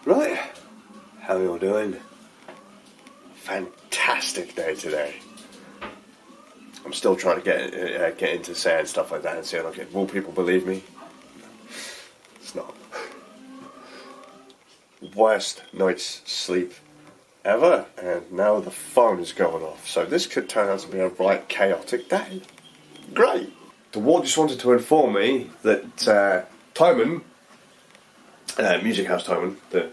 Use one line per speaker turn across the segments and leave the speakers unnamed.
Right, how are you all doing? Fantastic day today. I'm still trying to get into saying stuff like that and saying, okay, will people believe me? It's not. Worst night's sleep ever, and now the phone is going off. So this could turn out to be a right chaotic day. Great. The ward just wanted to inform me that Toman, Music House Toman, the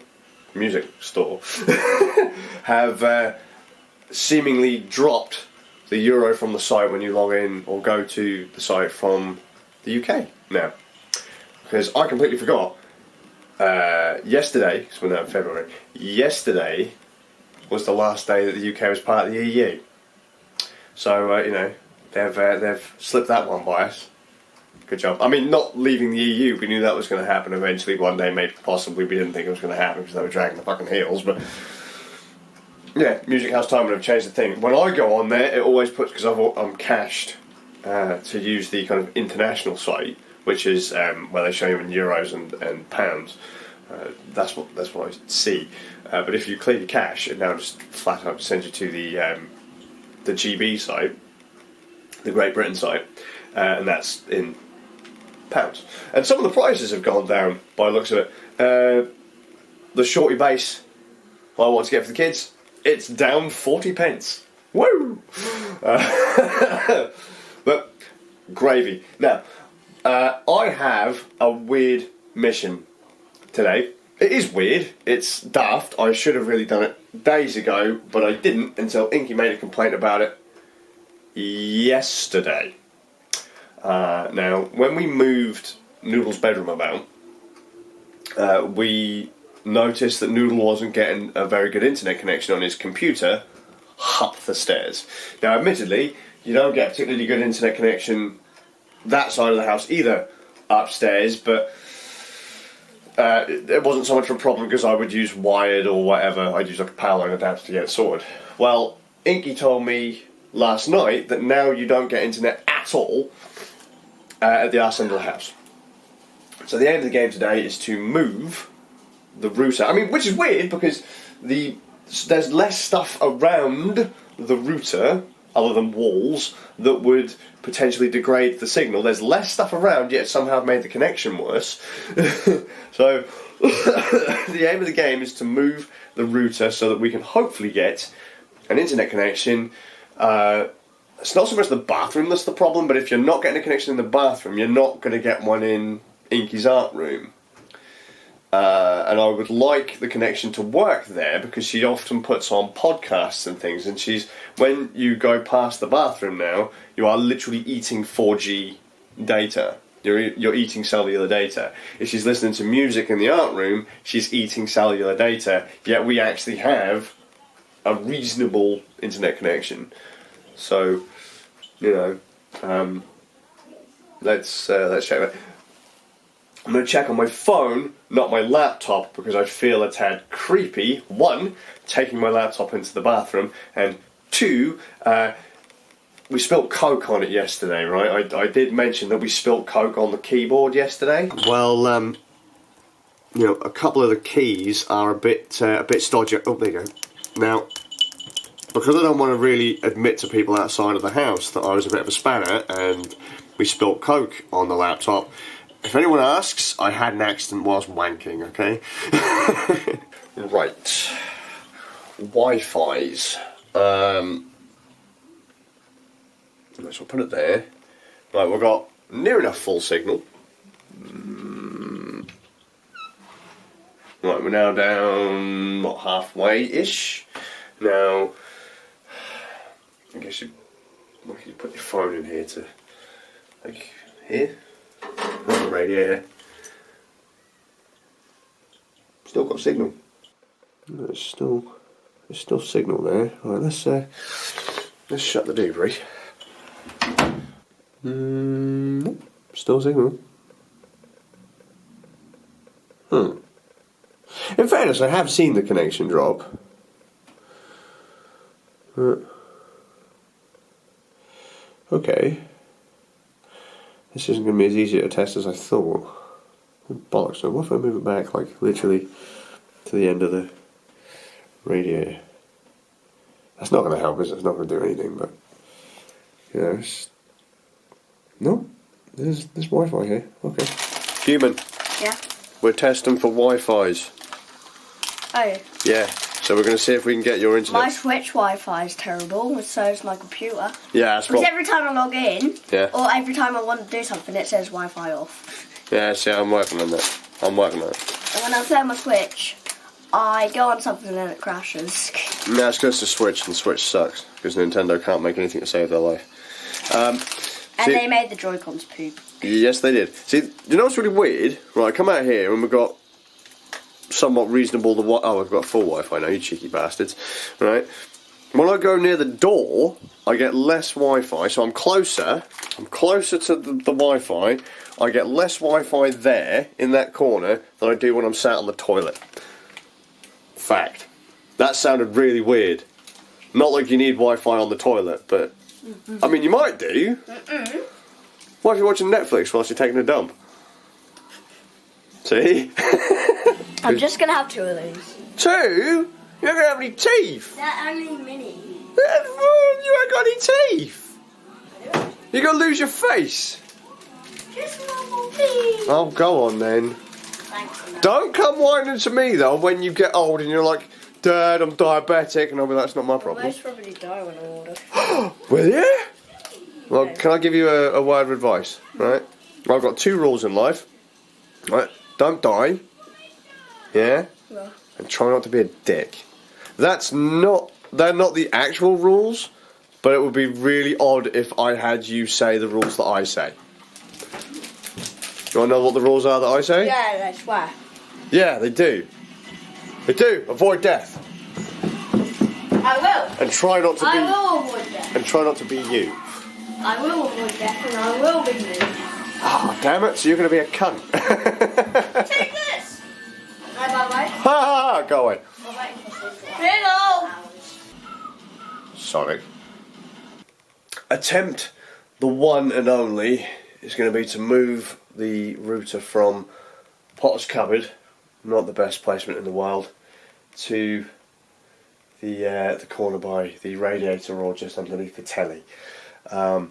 music store, have seemingly dropped the euro from the site when you log in or go to the site from the UK now. Because I completely forgot. Yesterday, because we're now in February, yesterday was the last day that the UK was part of the EU. So, they've slipped that one by us. Good job. I mean, not leaving the EU, we knew that was going to happen eventually one day, maybe possibly. We didn't think it was going to happen because they were dragging the fucking heels, but yeah, Music House Time would have changed the thing. When I go on there, it always puts, because I'm cached to use the kind of international site, which is where they show you in euros and pounds. That's what I see. But if you clear your cache, it now just flat out sends you to the GB site, the Great Britain site, and that's in pounds. And some of the prices have gone down by the looks of it. The shorty bass I want to get for the kids, it's down 40 pence. Woo! But gravy. Now, I have a weird mission today. It is weird, it's daft. I should have really done it days ago, but I didn't until Inky made a complaint about it yesterday. Now, when we moved Noodle's bedroom about, we noticed that Noodle wasn't getting a very good internet connection on his computer up the stairs. Now, admittedly, you don't get a particularly good internet connection that side of the house either upstairs, but it wasn't so much of a problem because I would use wired or whatever. I'd use like a power line adapter to get it sorted. Well, Inky told me last night that now you don't get internet at all at the arse end of the house. So the aim of the game today is to move the router. I mean, which is weird because there's less stuff around the router other than walls that would potentially degrade the signal. There's less stuff around, yet somehow I've made the connection worse. So the aim of the game is to move the router so that we can hopefully get an internet connection. It's not so much the bathroom that's the problem, but if you're not getting a connection in the bathroom, you're not going to get one in Inky's art room. And I would like the connection to work there because she often puts on podcasts and things, and when you go past the bathroom now, you are literally eating 4G data. You're eating cellular data. If she's listening to music in the art room, she's eating cellular data, yet we actually have a reasonable internet connection. So, let's check that. I'm going to check on my phone, not my laptop, because I feel it's had creepy. One, taking my laptop into the bathroom, and two, we spilt Coke on it yesterday, right? I did mention that we spilt Coke on the keyboard yesterday. Well, a couple of the keys are a bit stodgy. Oh, there you go. Now, because I don't want to really admit to people outside of the house that I was a bit of a spanner and we spilt Coke on the laptop, if anyone asks, I had an accident whilst wanking, okay? Right. Wi-Fi's. Let's put it there. Right, we've got near enough full signal. Right, we're now down, halfway-ish. Now, I guess you put your phone in here to, like, here? Right here. Still got signal. There's still signal there. Right, let's shut the debris. Nope, still signal. In fairness, I have seen the connection drop. Okay. This isn't going to be as easy to test as I thought. Bollocks, so what if I move it back, like, literally to to the end of the radiator. That's not going to help, is it? It's not going to do anything, but you know, no, there's Wi-Fi here. Okay. Human.
Yeah.
We're testing for Wi-Fi's.
Oh.
Yeah. So we're going to see if we can get your internet.
My Switch Wi-Fi is terrible, and so is my computer.
Yeah, that's
because every time I log in,
yeah,
or every time I want to do something, it says Wi-Fi off.
Yeah, see, I'm working on that. I'm working on it.
And when I play on my Switch, I go on something and it crashes.
No, it's because the Switch sucks. Because Nintendo can't make anything to save their life.
And they made the Joy-Cons poop.
Yes, they did. See, you know what's really weird? Right, I come out here and we've got somewhat reasonable... we've got full Wi-Fi now, you cheeky bastards. Right? When I go near the door, I get less Wi-Fi, so I'm closer to the Wi-Fi. I get less Wi-Fi there, in that corner, than I do when I'm sat on the toilet. Fact. That sounded really weird. Not like you need Wi-Fi on the toilet, but... I mean, you might do. What if you're watching Netflix whilst you're taking a dump? See?
I'm just going to have 2 of these.
2? You don't have any teeth.
They're only mini.
You ain't got any teeth. You're going to lose your face.
Just one more piece.
Oh, go on then.
Thanks.
Don't come whining to me though when you get old and you're like, Dad, I'm diabetic, and I'll be like, that's not my problem.
I'll most probably die when I'm older.
Will you? Well, can I give you a word of advice, right? I've got 2 rules in life. Right? Don't die. Yeah?
Yeah.
And try not to be a dick. They're not the actual rules, but it would be really odd if I had you say the rules that I say. You want to know what the rules are that I say?
Yeah, I swear.
Yeah, they do. They do. Avoid death.
I will.
And try not to be.
I will avoid death.
And try not to be you.
I will avoid death, and I will be me.
Ah, damn it! So you're going to be a cunt.
Take this. Bye bye bye.
Ha ha! Go away.
Hello.
Sorry. Attempt the one and only is going to be to move the router from Potter's Cupboard, not the best placement in the world, to the corner by the radiator or just underneath the telly. Now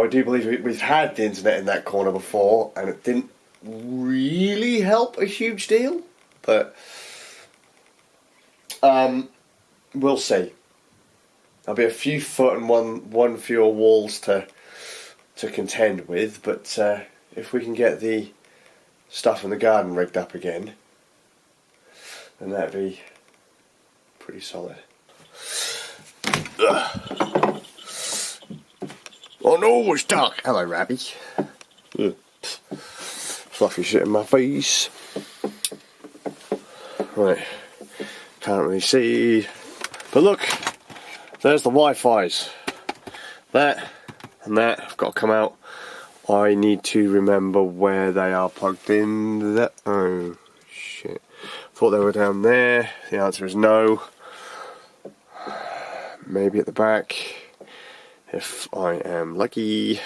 I do believe we've had the internet in that corner before and it didn't really help a huge deal, but we'll see. There'll be a few foot and one fewer walls to contend with, but if we can get the stuff in the garden rigged up again, then that'd be pretty solid. Oh no, it's dark. Hello, Rabby. Fluffy shit in my face. Right, can't really see, but look, there's the Wi-Fi's. That and that have got to come out. I need to remember where they are plugged in. Oh shit! Thought they were down there. The answer is no. Maybe at the back, if I am lucky.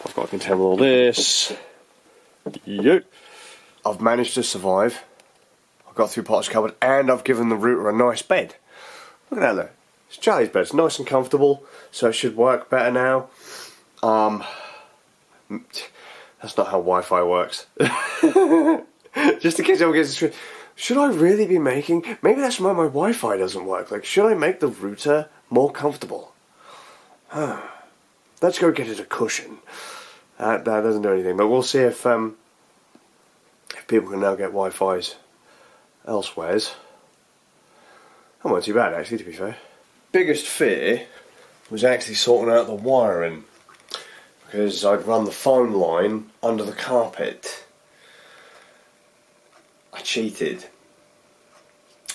I've got to contend with all this. Yep. I've managed to survive. I've got through Potter's Cupboard and I've given the router a nice bed. Look at that though. It's Charlie's bed. It's nice and comfortable, so it should work better now. That's not how Wi-Fi works. Just in case anyone gets this, should I really be making... Maybe that's why my Wi-Fi doesn't work. Like, should I make the router more comfortable? Let's go get it a cushion. That doesn't do anything, but we'll see if people can now get Wi-Fi's elsewheres. That wasn't too bad, actually, to be fair. Biggest fear was actually sorting out the wiring, because I'd run the phone line under the carpet. I cheated.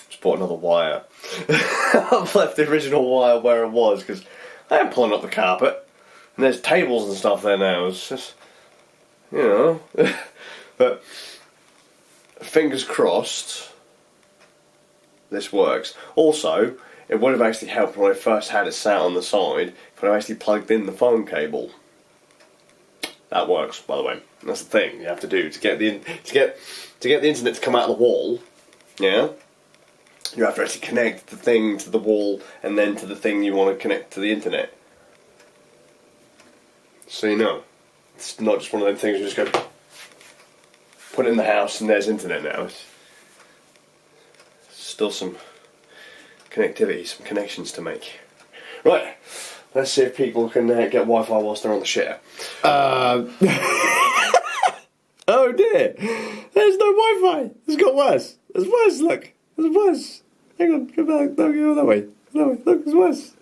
Just bought another wire. I've left the original wire where it was because I am pulling up the carpet and there's tables and stuff there now. It's just, you know. But fingers crossed this works. Also, it would have actually helped when I first had it sat on the side if I actually plugged in the phone cable. That works, by the way. That's the thing you have to do to get the internet to come out of the wall. Yeah? You have to actually connect the thing to the wall and then to the thing you want to connect to the internet. So you know, it's not just one of them things you just go put it in the house and there's internet now. It's still some connectivity, some connections to make. Right, let's see if people can get Wi-Fi whilst they're on the shitter. Oh dear, there's no Wi-Fi. It's got worse. It's worse, look. It's worse. Hang on, go back. No, go that way. No, look, it's worse.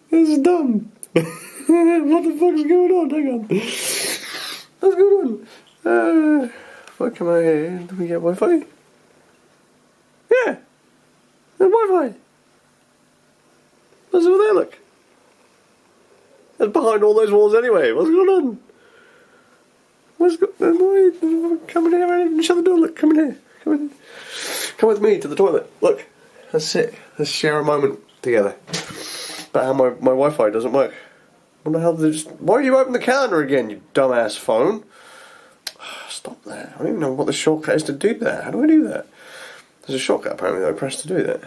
This is dumb. What the fuck is going on? Hang on. What's going on? If I come out here, do we get Wi-Fi? Yeah. There's Wi-Fi. What's over there, look? It's behind all those walls anyway. What's going on? What's going on? Come in here and shut the door. Look, come in here. Come in. Come with me to the toilet. Look. Let's sit. Let's share a moment together. About how my Wi-Fi doesn't work. What the hell did just... Why are you opening the calendar again, you dumbass phone? Stop that. I don't even know what the shortcut is to do that. How do I do that? There's a shortcut apparently that I press to do that.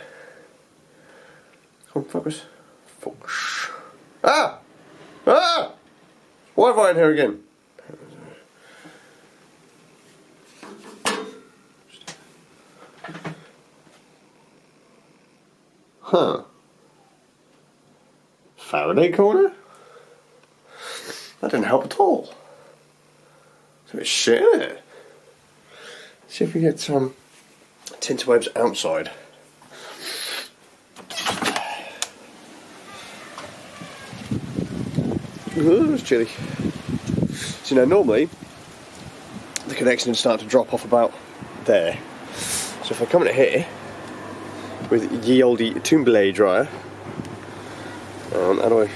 Come on, focus. Focus. Ah! Ah! Wi-Fi in here again. Huh. Faraday corner? That didn't help at all. It's a bit shit, isn't it? Let's see if we get some tinterwebs outside. Ooh, it's chilly. So, you know, normally the connection would start to drop off about there. So if I come in here with ye olde Toomblade dryer, how do I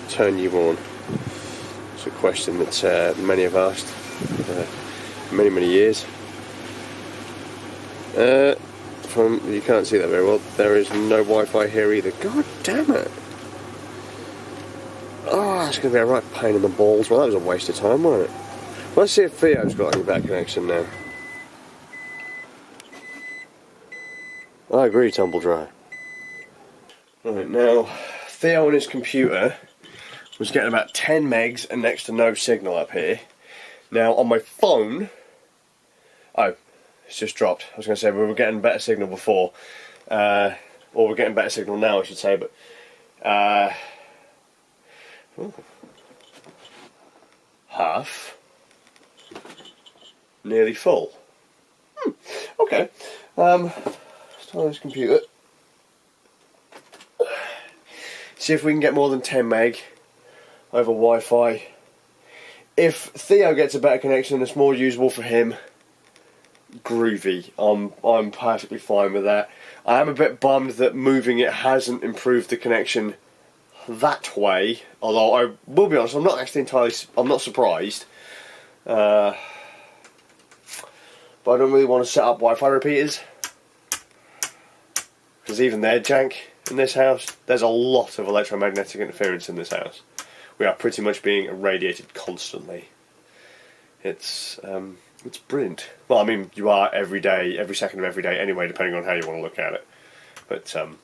turn you on? It's a question that many have asked for many years. You can't see that very well. There is no Wi-Fi here either. God damn it! Oh, it's going to be a right pain in the balls. Well, that was a waste of time, wasn't it? Let's see if Theo's got any back connection now. I agree, tumble dry. Right, now, Theo on his computer was getting about 10 megs and next to no signal up here. Now, on my phone... Oh, it's just dropped. I was going to say, we were getting better signal before. Or we're getting better signal now, I should say, but... half. Nearly full. Okay. Start this computer. See if we can get more than 10 meg over Wi-Fi. If Theo gets a better connection and it's more usable for him, groovy. I'm perfectly fine with that. I am a bit bummed that moving it hasn't improved the connection that way. Although I will be honest, I'm not actually I'm not surprised. But I don't really want to set up Wi-Fi repeaters, because even they're jank in this house. There's a lot of electromagnetic interference in this house. We are pretty much being irradiated constantly. It's brilliant. Well, I mean, you are every day, every second of every day anyway, depending on how you want to look at it. But, oh,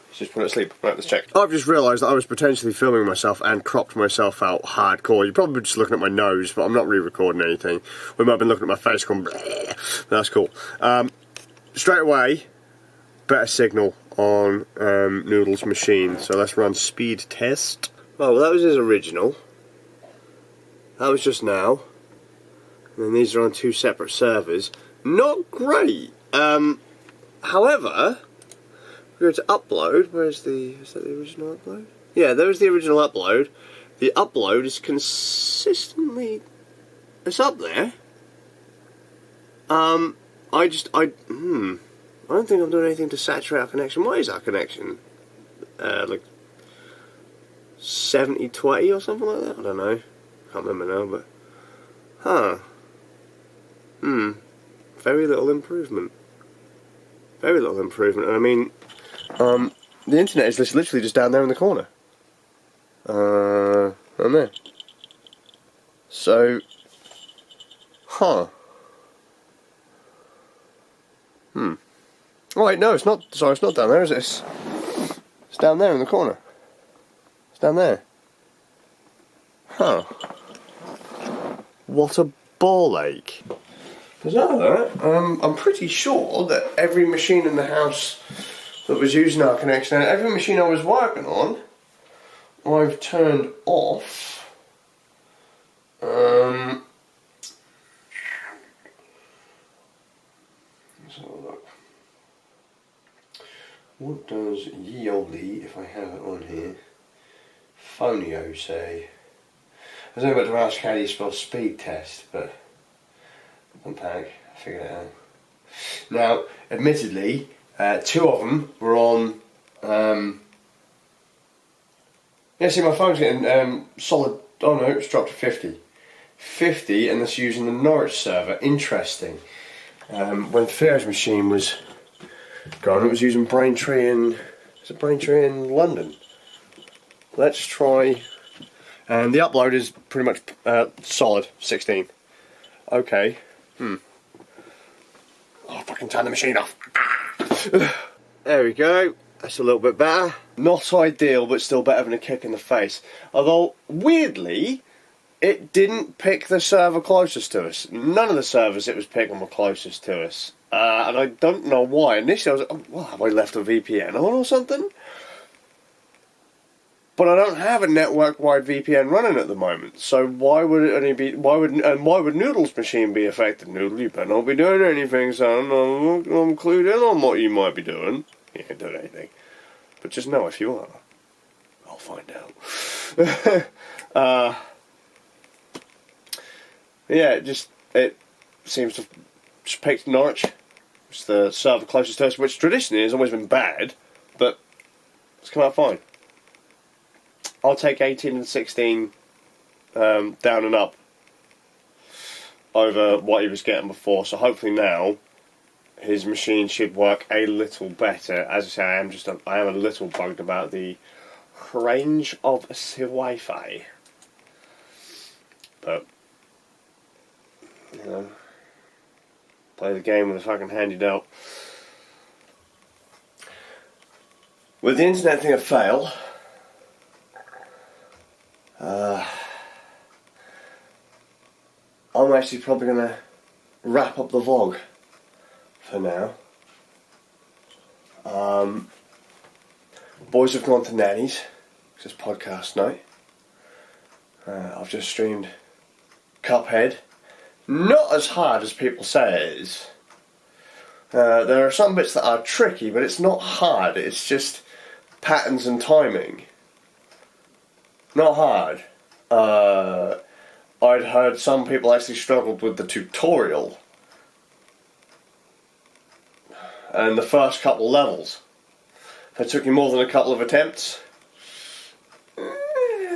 he's just put it to sleep. Right, let's check. I've just realised that I was potentially filming myself and cropped myself out hardcore. You're probably just looking at my nose, but I'm not re-recording anything. We might have been looking at my face going, bleh. That's cool. Straight away, better signal on Noodle's machine. So let's run speed test. Oh, well, that was his original. That was just now. And then these are on two separate servers. Not great. However, we're going to upload. Is that the original upload? Yeah, there's the original upload. The upload is consistently... It's up there. I don't think I'm doing anything to saturate our connection. What is our connection? Like 70-20 or something like that? I don't know. Can't remember now, but... Huh. Very little improvement. Very little improvement. And I mean, the internet is literally just down there in the corner. Down there. So... Huh. Oh wait, no, it's not. Sorry, it's not down there, is it? It's down there in the corner. It's down there. Huh. What a ball ache. Bizarre, that. I'm pretty sure that every machine in the house that was using our connection, and every machine I was working on, I've turned off. Let's have a look. What does Yoli, if I have it on here, Phonio say? I was about to ask how do you spell speed test, but unpack, I figured it out. Now, admittedly, two of them were on. Yeah, see, my phone's getting solid. Oh no, it's dropped to 50. 50, and that's using the Norwich server. Interesting. When Theo's machine was gone, it was using Braintree in. Is it Braintree in London? Let's try. And the upload is pretty much solid, 16. Okay. Oh, fucking turn the machine off. There we go. That's a little bit better. Not ideal, but still better than a kick in the face. Although, weirdly, it didn't pick the server closest to us. None of the servers it was picking were closest to us. And I don't know why. Initially I was like, oh, well, have I left a VPN on or something? But I don't have a network-wide VPN running at the moment, so why would it only be? Why would Noodle's machine be affected? Noodle, you better not be doing anything, son. I'm clued in on what you might be doing. You ain't doing anything, but just know if you are, I'll find out. Yeah, it seems to have just picked Norwich. It's the server closest to us, which traditionally has always been bad, but it's come out fine. I'll take 18 and 16 down and up over what he was getting before. So hopefully now his machine should work a little better. As I say, I am a little bugged about the range of the Wi-Fi. But you know, play the game with a fucking handy dealt. With the internet thing a fail. I'm actually probably going to wrap up the vlog for now. Boys have gone to nannies, because it's podcast night. I've just streamed Cuphead. Not as hard as people say it is. There are some bits that are tricky, but it's not hard, it's just patterns and timing. Not hard. I'd heard some people actually struggled with the tutorial and the first couple levels. If it took you more than a couple of attempts,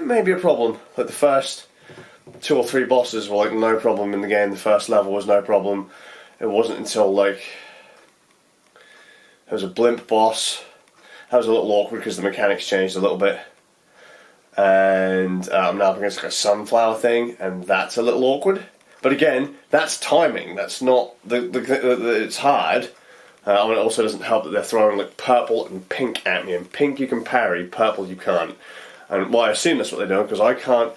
maybe a problem. Like the first 2 or 3 bosses were like no problem in the game. The first level was no problem. It wasn't until like there was a blimp boss. That was a little awkward because the mechanics changed a little bit. And I'm now up against like a sunflower thing, and that's a little awkward. But again, that's timing. That's not it's hard. I mean, it also doesn't help that they're throwing like purple and pink at me, and pink you can parry, purple you can't. And well, I assume that's what they're doing because I can't.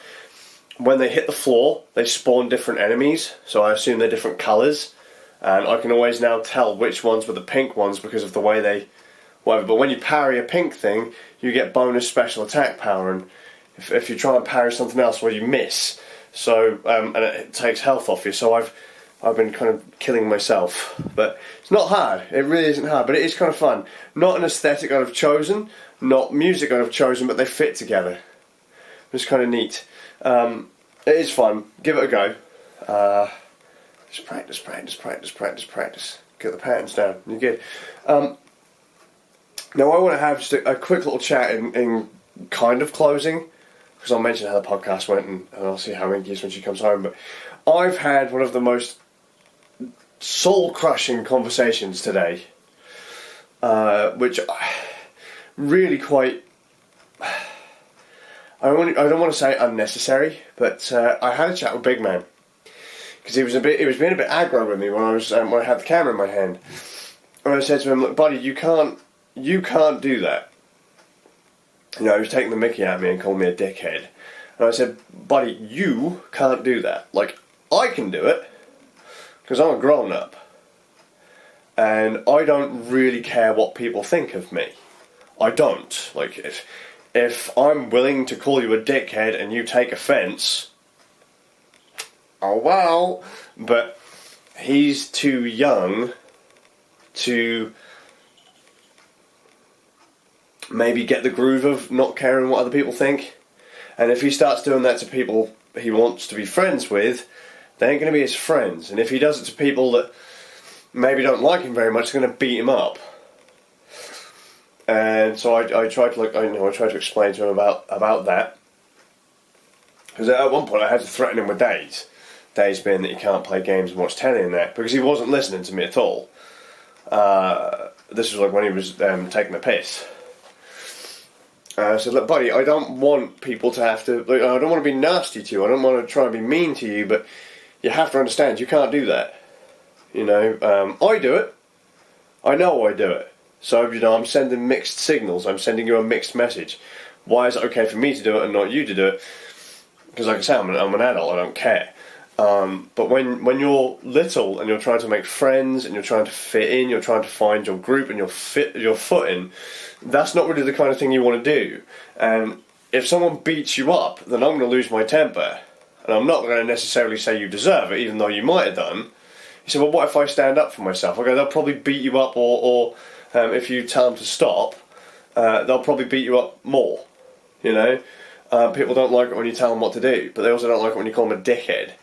When they hit the floor, they spawn different enemies, so I assume they're different colours, and I can always now tell which ones were the pink ones because of the way they. Whatever. But when you parry a pink thing, you get bonus special attack power, and if you try and parry something else, well, you miss. So and it takes health off you. So I've been kind of killing myself, but it's not hard. It really isn't hard, but it is kind of fun. Not an aesthetic I'd have chosen, not music I'd have chosen, but they fit together. It's kind of neat. It is fun. Give it a go. Just practice. Get the patterns down. You're good. Now I want to have just a quick little chat in kind of closing, because I'll mention how the podcast went and I'll see how Inky is when she comes home. But I've had one of the most soul-crushing conversations today, which really quite. I don't want to say unnecessary, but I had a chat with Big Man because he was being a bit aggro with me when I had the camera in my hand, And I said to him, look, buddy, you can't do that. You know, he was taking the mickey at me and calling me a dickhead. And I said, buddy, you can't do that. Like, I can do it, because I'm a grown-up. And I don't really care what people think of me. I don't. Like, if I'm willing to call you a dickhead and you take offence, oh well. But he's too young to maybe get the groove of not caring what other people think. And if he starts doing that to people he wants to be friends with, they ain't going to be his friends. And if he does it to people that maybe don't like him very much, they're going to beat him up. And so I tried to explain to him about that. Because at one point I had to threaten him with days. Days being that he can't play games and watch telly and that, because he wasn't listening to me at all. This was like when he was taking the piss. I said, look, buddy, I don't want people to have to... Like, I don't want to be nasty to you. I don't want to try and be mean to you, but you have to understand, you can't do that. You know, I do it. I know I do it. So, you know, I'm sending mixed signals. I'm sending you a mixed message. Why is it okay for me to do it and not you to do it? Because, like I say, I'm an adult. I don't care. But when you're little and you're trying to make friends and you're trying to fit in, you're trying to find your group and your footing, that's not really the kind of thing you want to do. And if someone beats you up, then I'm going to lose my temper. And I'm not going to necessarily say you deserve it, even though you might have done. He said, well, what if I stand up for myself? I go, they'll probably beat you up, or if you tell them to stop, they'll probably beat you up more. You know? People don't like it when you tell them what to do, but they also don't like it when you call them a dickhead.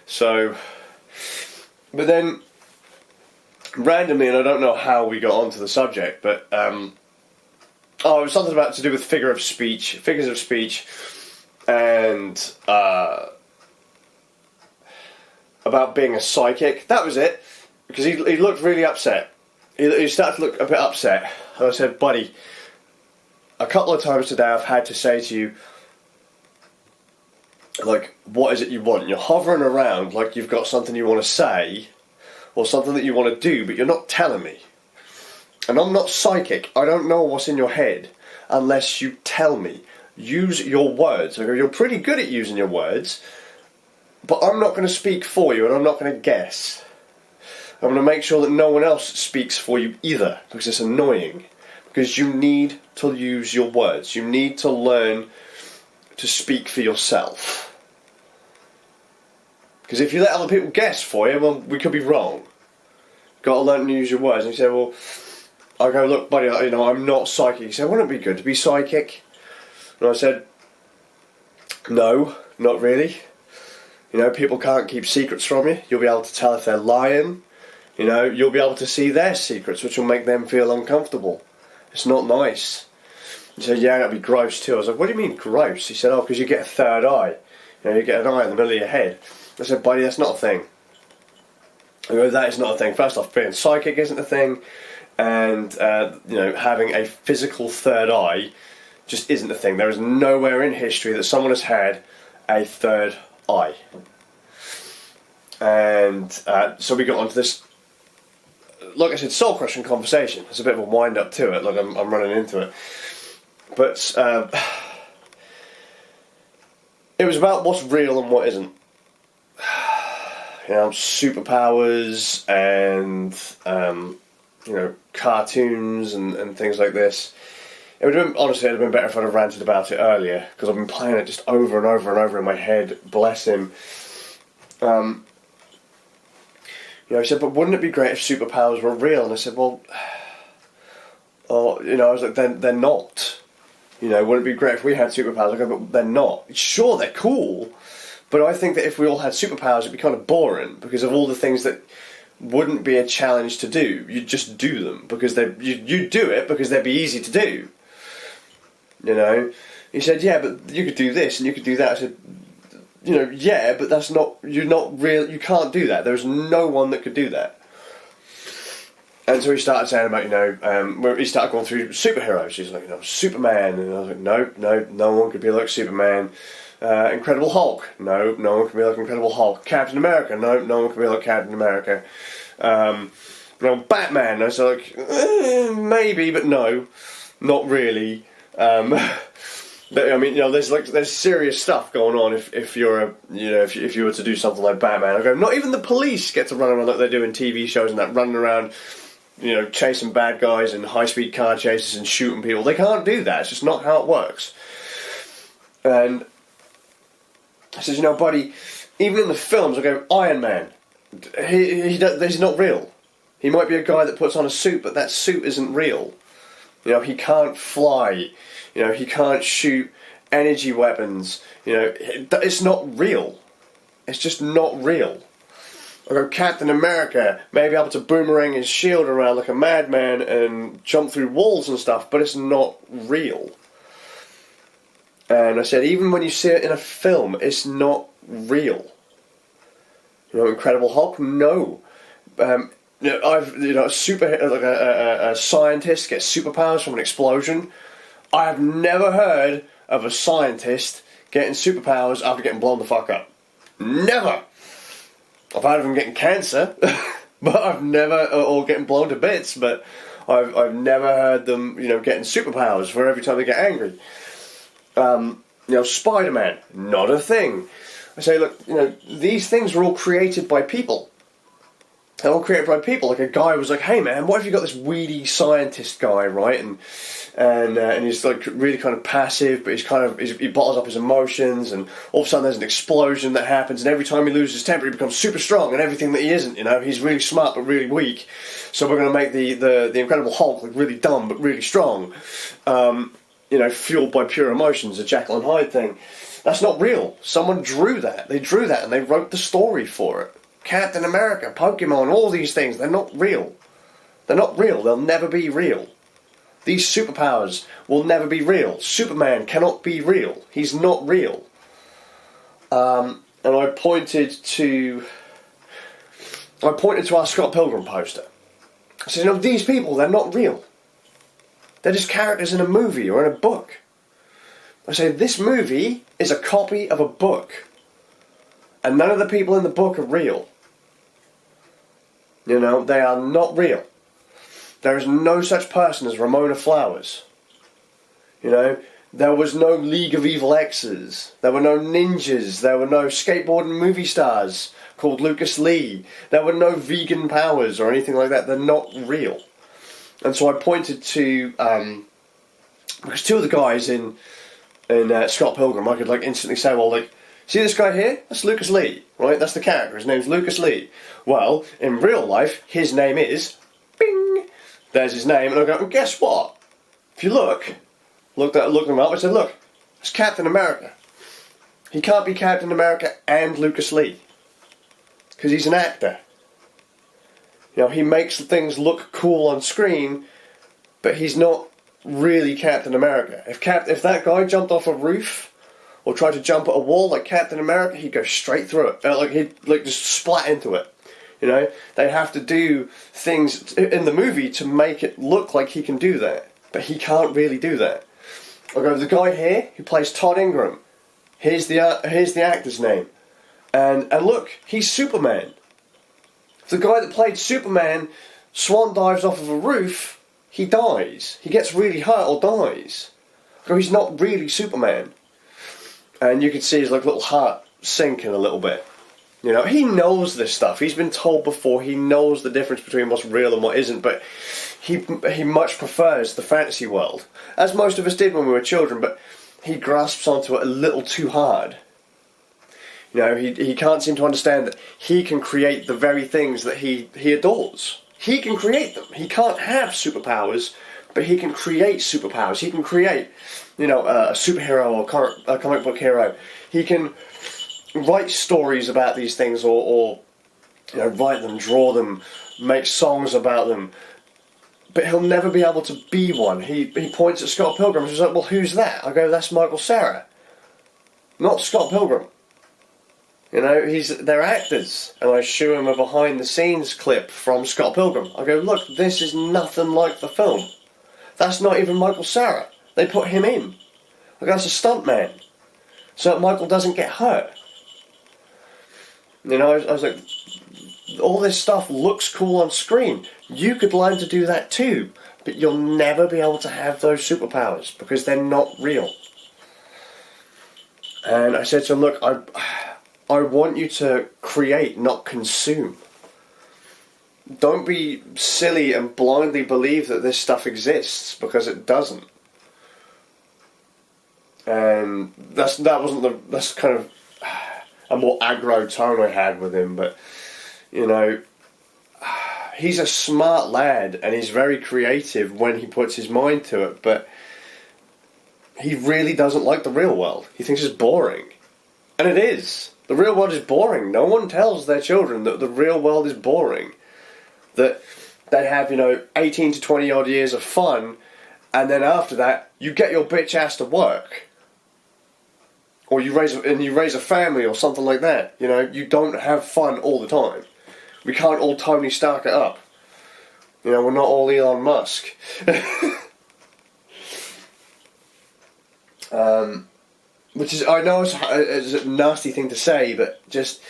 So, but then, randomly, and I don't know how we got onto the subject, but, it was something to do with figures of speech, and, about being a psychic. That was it, because he looked really upset. He started to look a bit upset, and I said, buddy, a couple of times today I've had to say to you, like, what is it you want? You're hovering around like you've got something you want to say, or something that you want to do, but you're not telling me. And I'm not psychic. I don't know what's in your head unless you tell me. Use your words. I go, you're pretty good at using your words, but I'm not going to speak for you, and I'm not going to guess. I'm going to make sure that no one else speaks for you either, because it's annoying. Because you need to use your words. You need to learn to speak for yourself. Because if you let other people guess for you, well, we could be wrong. Got to learn to use your words. And he said, well, I go, look, buddy, you know, I'm not psychic. He said, wouldn't it be good to be psychic? And I said, no, not really. You know, people can't keep secrets from you. You'll be able to tell if they're lying. You know, you'll be able to see their secrets, which will make them feel uncomfortable. It's not nice. He said, yeah, that'd be gross too. I was like, what do you mean gross? He said, oh, because you get a third eye. You know, you get an eye in the middle of your head. I said, buddy, that's not a thing. I go, that is not a thing. First off, being psychic isn't a thing. And, you know, having a physical third eye just isn't a thing. There is nowhere in history that someone has had a third eye. And so we got onto this, like I said, soul-crushing conversation. There's a bit of a wind-up to it. Like, I'm running into it. But it was about what's real and what isn't. You know, superpowers and you know, cartoons and things like this. It would have been, honestly, it would have been better if I'd have ranted about it earlier, because I've been playing it just over and over and over in my head. Bless him. You know, he said, but wouldn't it be great if superpowers were real? And I said, well, you know, I was like, they're not. You know, wouldn't it be great if we had superpowers? I go, but they're not. Sure, they're cool, but I think that if we all had superpowers, it'd be kind of boring, because of all the things that wouldn't be a challenge to do. You'd just do them, because you do it because they'd be easy to do. You know? He said, yeah, but you could do this and you could do that. I said, you know, yeah, but that's not, you're not real, you can't do that. There's no one that could do that. And so he started saying about, you know, he started going through superheroes. He's like, you know, Superman. And I was like, no one could be like Superman. Incredible Hulk. No one can be like Incredible Hulk. Captain America. No one can be like Captain America. You know, Batman, I was like, maybe, but no, not really. But, I mean, you know, there's serious stuff going on if you're a, you know, if you were to do something like Batman. I go, not even the police get to run around like they do in TV shows and that, running around, you know, chasing bad guys and high-speed car chases and shooting people. They can't do that. It's just not how it works. And I said, you know, buddy, even in the films, I go, Iron Man, he's not real. He might be a guy that puts on a suit, but that suit isn't real. You know, he can't fly. You know, he can't shoot energy weapons. You know, it's not real. It's just not real. I go, Captain America may be able to boomerang his shield around like a madman and jump through walls and stuff, but it's not real. And I said, even when you see it in a film, it's not real. You know, Incredible Hulk, no. You know, a scientist gets superpowers from an explosion. I have never heard of a scientist getting superpowers after getting blown the fuck up. Never. I've heard of them getting cancer, but I've never, or getting blown to bits, but I've never heard them, you know, getting superpowers for every time they get angry. You know, Spider-Man, not a thing. I say, look, you know, these things were all created by people. They're all created by people. Like, a guy was like, hey man, what if you got this weedy scientist guy, right? And he's like really kind of passive, but he bottles up his emotions, and all of a sudden there's an explosion that happens, and every time he loses his temper he becomes super strong and everything that he isn't, you know. He's really smart but really weak. So we're going to make the Incredible Hulk look really dumb but really strong. You know, fueled by pure emotions, a Jekyll and Hyde thing. That's not real. Someone drew that. They drew that and they wrote the story for it. Captain America, Pokemon, all these things, they're not real. They're not real. They'll never be real. These superpowers will never be real. Superman cannot be real. He's not real. And I pointed to our Scott Pilgrim poster. I said, you know, these people, they're not real. They're just characters in a movie or in a book. I say, this movie is a copy of a book. And none of the people in the book are real. You know, they are not real. There is no such person as Ramona Flowers. You know, there was no League of Evil X's. There were no ninjas. There were no skateboarding movie stars called Lucas Lee. There were no vegan powers or anything like that. They're not real. And so I pointed to, because two of the guys in Scott Pilgrim, I could like instantly say, well, like, see this guy here? That's Lucas Lee, right? That's the character. His name's Lucas Lee. Well, in real life, his name is, bing, there's his name. And I go, and guess what? If you look him up, I said, look, it's Captain America. He can't be Captain America and Lucas Lee, because he's an actor. You know, he makes things look cool on screen, but he's not really Captain America. If that guy jumped off a roof or tried to jump at a wall like Captain America, he'd go straight through it. He'd just splat into it. You know, they have to do things in the movie to make it look like he can do that, but he can't really do that. I'll go, the guy here who plays Todd Ingram. Here's the actor's name, and look, he's Superman. The guy that played Superman swan dives off of a roof, he dies. He gets really hurt or dies. So he's not really Superman. And you can see his like little heart sinking a little bit. You know, he knows this stuff. He's been told before. He knows the difference between what's real and what isn't. But he much prefers the fantasy world, as most of us did when we were children. But he grasps onto it a little too hard. You know, he can't seem to understand that he can create the very things that he adores. He can create them. He can't have superpowers, but he can create superpowers. He can create, you know, a superhero or a comic book hero. He can write stories about these things, or you know, write them, draw them, make songs about them. But he'll never be able to be one. He points at Scott Pilgrim and he's like, well, who's that? I go, that's Michael Cera, not Scott Pilgrim. You know, they're actors. And I show him a behind the scenes clip from Scott Pilgrim. I go, look, this is nothing like the film. That's not even Michael Cera. They put him in. I go, that's a stuntman, so that Michael doesn't get hurt. You know, I was like, all this stuff looks cool on screen. You could learn to do that too, but you'll never be able to have those superpowers because they're not real. And I said to him, look, I want you to create, not consume. Don't be silly and blindly believe that this stuff exists, because it doesn't. And that's kind of a more aggro tone I had with him, but you know, he's a smart lad and he's very creative when he puts his mind to it, but he really doesn't like the real world. He thinks it's boring. And it is. The real world is boring. No one tells their children that the real world is boring. That they have, 18 to 20 odd years of fun, and then after that, you get your bitch ass to work. Or you raise a family or something like that. You don't have fun all the time. We can't all Tony Stark it up. We're not all Elon Musk. Which is, I know it's a nasty thing to say, but just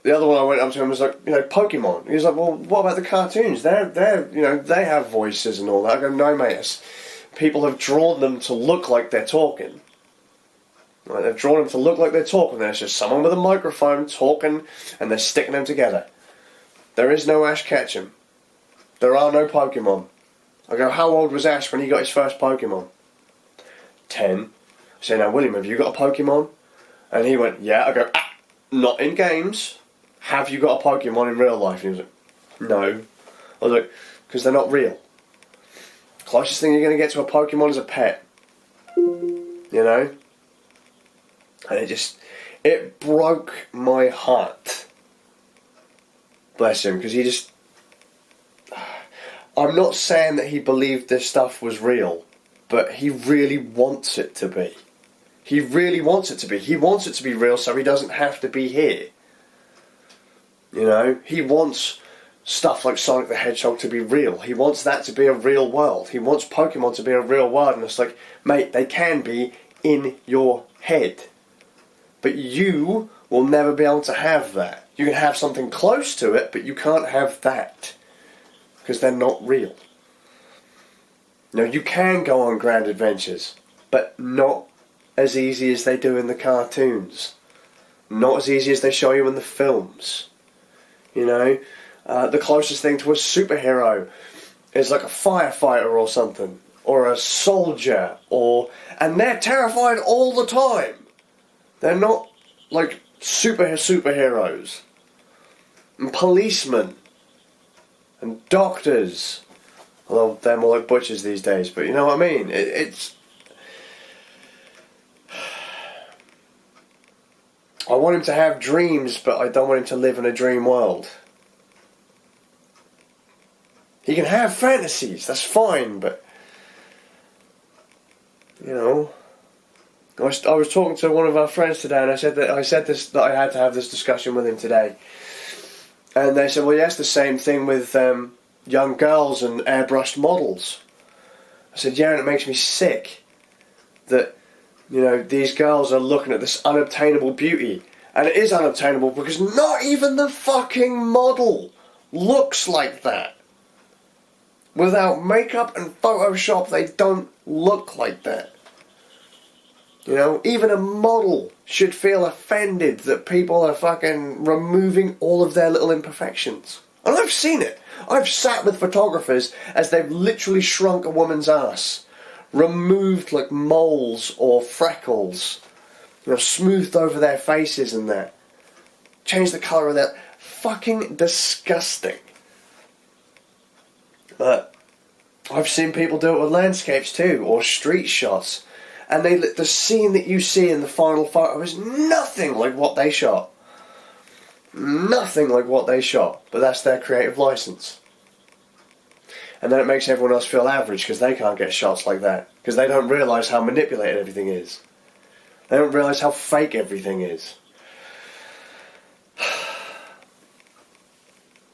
the other one I went up to him was like, Pokemon. He was like, well, what about the cartoons? They're they have voices and all that. I go, no, mate. People have drawn them to look like they're talking. Right, they've drawn them to look like they're talking. There's just someone with a microphone talking, and they're sticking them together. There is no Ash Ketchum. There are no Pokemon. I go, how old was Ash when he got his first Pokemon? 10. I say, now William, have you got a Pokemon? And he went, yeah. I go, not in games. Have you got a Pokemon in real life? And he was like, no. I was like, because they're not real. Closest thing you're going to get to a Pokemon is a pet. And it broke my heart. Bless him, because I'm not saying that he believed this stuff was real, but he really wants it to be. He really wants it to be. He wants it to be real so he doesn't have to be here. He wants stuff like Sonic the Hedgehog to be real. He wants that to be a real world. He wants Pokemon to be a real world. And it's like, mate, they can be in your head. But you will never be able to have that. You can have something close to it, but you can't have that. Because they're not real. You can go on grand adventures, but not as easy as they do in the cartoons. Not as easy as they show you in the films. The closest thing to a superhero is like a firefighter or something. Or a soldier. And they're terrified all the time. They're not like superheroes. And policemen. And doctors. Although they're more like butchers these days, but you know what I mean? It's... I want him to have dreams, but I don't want him to live in a dream world. He can have fantasies, that's fine, but... I was talking to one of our friends today, and I said that I had to have this discussion with him today. And they said, well, yes, the same thing with young girls and airbrushed models. I said, yeah, and it makes me sick that, these girls are looking at this unobtainable beauty. And it is unobtainable because not even the fucking model looks like that. Without makeup and Photoshop, they don't look like that. Even a model should feel offended that people are fucking removing all of their little imperfections. And I've seen it. I've sat with photographers as they've literally shrunk a woman's ass. Removed like moles or freckles. Smoothed over their faces and that. Changed the colour of that. Fucking disgusting. But I've seen people do it with landscapes too, or street shots. And the scene that you see in the final photo is nothing like what they shot. Nothing like what they shot. But that's their creative license. And then it makes everyone else feel average because they can't get shots like that. Because they don't realise how manipulated everything is. They don't realise how fake everything is.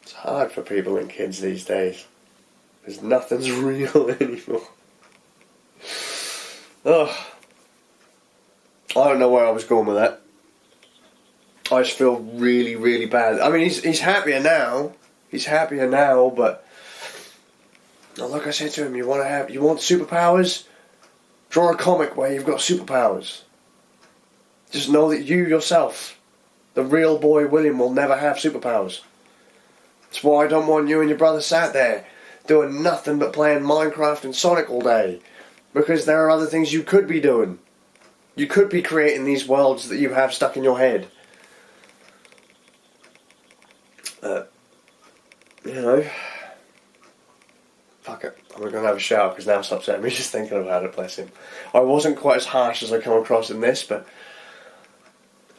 It's hard for people and kids these days. Because nothing's real anymore. Ugh. I don't know where I was going with that. I just feel really, really bad. I mean, he's happier now. He's happier now, but like I said to him, you want superpowers? Draw a comic where you've got superpowers. Just know that you yourself, the real boy William, will never have superpowers. That's why I don't want you and your brother sat there doing nothing but playing Minecraft and Sonic all day. Because there are other things you could be doing. You could be creating these worlds that you have stuck in your head. You know, fuck it. I'm going to have a shower because now it's upsetting me just thinking about it, bless him. I wasn't quite as harsh as I come across in this, but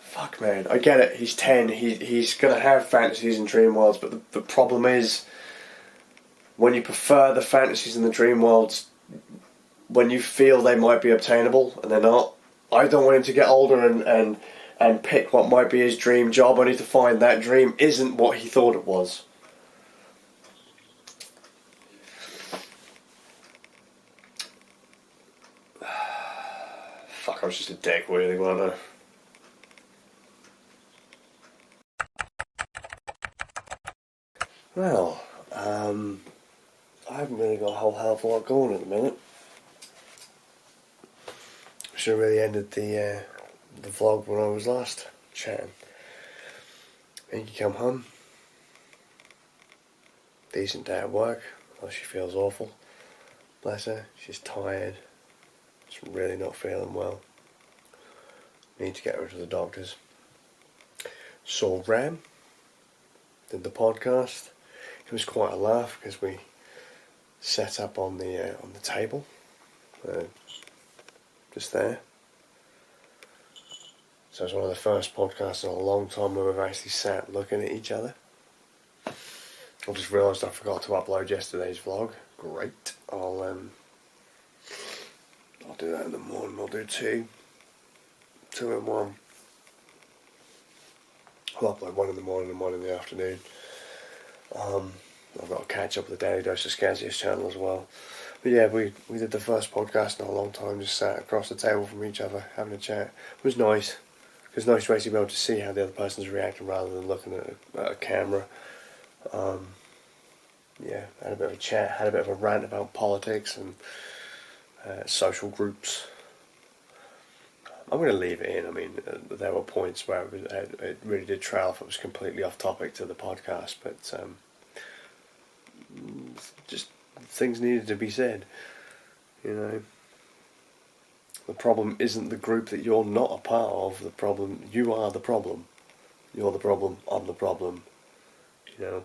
fuck, man. I get it. He's 10. He's going to have fantasies and dream worlds, but the problem is when you prefer the fantasies and the dream worlds, when you feel they might be obtainable and they're not. I don't want him to get older and pick what might be his dream job only to find that dream isn't what he thought it was. Fuck, I was just a dick, really, wasn't I? Well, I haven't really got a whole hell of a lot going at the minute. Should have really ended the vlog when I was last chatting. Inky come home. Decent day at work. Oh, she feels awful. Bless her. She's tired. She's really not feeling well. Need to get her to the doctors. Saw Ram. Did the podcast. It was quite a laugh because we set up on the table. Just there. So it's one of the first podcasts in a long time where we've actually sat looking at each other. I just realised I forgot to upload yesterday's vlog. Great. I'll do that in the morning. I'll do two in one. I'll upload one in the morning and one in the afternoon. I've got to catch up with the Daily Dose of Scaziest channel as well. But yeah, we did the first podcast in a long time, just sat across the table from each other, having a chat. It was nice. It was nice to actually be able to see how the other person's reacting rather than looking at a camera. Yeah, had a bit of a chat, had a bit of a rant about politics and social groups. I'm going to leave it in. I mean, there were points where it really did trail if it was completely off topic to the podcast, but just things needed to be said, you know. The problem isn't the group that you're not a part of. The problem, you are the problem. You're the problem, I'm the problem. You know,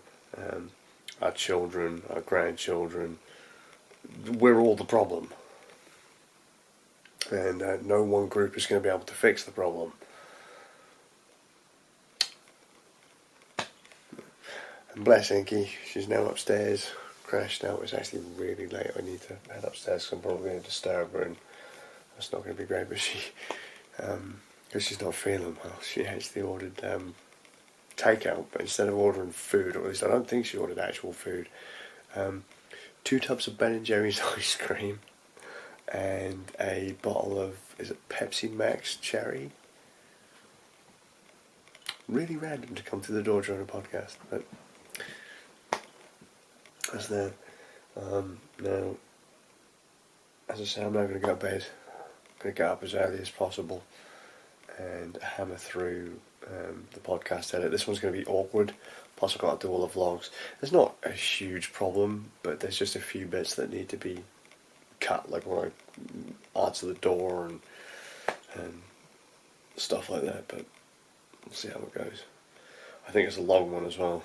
our children, our grandchildren, we're all the problem. And no one group is going to be able to fix the problem. And bless Inky, she's now upstairs, crashed out. It's actually really late. I need to head upstairs because I'm probably going to disturb her, and that's not going to be great. But she, because she's not feeling well, she actually ordered takeout, but instead of ordering food, or at least I don't think she ordered actual food, 2 tubs of Ben & Jerry's ice cream and a bottle of, is it Pepsi Max Cherry? Really random to come through the door during a podcast, but that's that. Now, as I say, I'm now going to go to bed. I'm going to get up as early as possible and hammer through the podcast edit. This one's going to be awkward, plus I've got to do all the vlogs. There's not a huge problem, but there's just a few bits that need to be cut, like when I answer the door and stuff like that, but we'll see how it goes. I think it's a long one as well.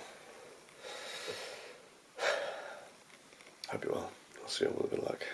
Hope you will. I'll see you all with a good luck.